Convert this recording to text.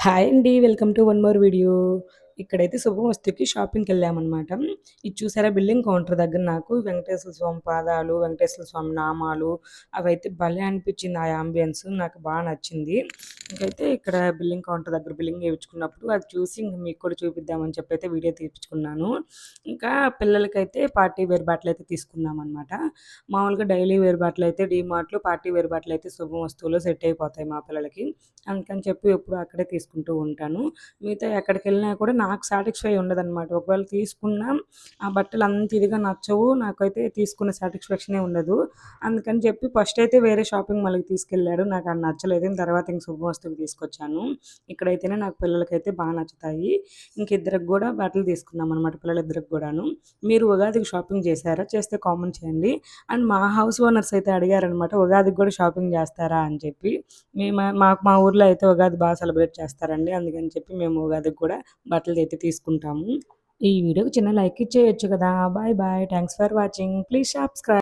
Hi అండి. Welcome to one more video. ఇక్కడైతే శుభమస్తుకి షాపింగ్‌కెళ్ళామనమాట. ఇది చూసారా బిల్లింగ్ కౌంటర్ దగ్గర నాకు వెంకటేశ్వర స్వామి పాదాలు, వెంకటేశ్వర స్వామి నామాలు అవైతే భలే అనిపించింది ఆ యాంబియన్స్. నాకు నచ్చింది. ఇంకైతే ఇక్కడ బిల్లింగ్ కౌంటర్ దగ్గర బిల్లింగ్ ఏపించుకున్నప్పుడు అది చూసి ఇంక మీకు కూడా చూపిద్దామని చెప్పైతే వీడియో తీపిచ్చుకున్నాను. ఇంకా పిల్లలకైతే పార్టీ వేర్ బట్టలైతే తీసుకున్నామనమాట. మామూలుగా డైలీ వేర్ బట్టలైతే డీమార్ట్‌లో, పార్టీ వేర్ బట్టలైతే శుభమస్తులో సెట్ అయిపోతాయి మా పిల్లలకి. అందుకని చెప్పి ఎప్పుడు అక్కడే తీసుకుంటూ ఉంటాను. మిగతా ఎక్కడికెళ్ళినా కూడా నాకు సాటిస్ఫై ఉండదనమాట. ఒకవేళ తీసుకున్నా ఆ బట్టలు అంత ఇదిగా నచ్చవు. నాకైతే తీసుకున్న సాటిస్ఫాక్షనే ఉండదు. అందుకని చెప్పి ఫస్ట్ అయితే వేరే షాపింగ్ మాల్‌కి తీసుకెళ్ళాడు. నాకు అది నచ్చలేదు. తర్వాత ఇంక శుభమస్తుకి తీసుకొచ్చాను. ఇక్కడైతేనే నాకు పిల్లలకైతే నచ్చుతాయి. ఇంక ఇద్దరికి గూడా బట్టలు తీసుకున్నామనమాట పిల్లలిద్దరికి గూడాను. మీరు ఉగాదికి షాపింగ్ చేశారా? చేస్తే కామెంట్ చేయండి. అండ్ మా హౌస్ ఓనర్స్ అయితే అడిగారనమాట ఉగాదికి గూడా షాపింగ్ చేస్తారా అని చెప్పి. మాకు మా ఊర్లో అయితే ఉగాది సెలబ్రేట్ చేస్తారండి. అందుకని చెప్పి మేము ఉగాదికి కూడా బట్టలైతే తీసుకుంటాము. ఈ వీడియోకి చిన్న లైక్ ఇచ్చేయొచ్చు కదా! Bye bye. Thanks for watching. Please subscribe.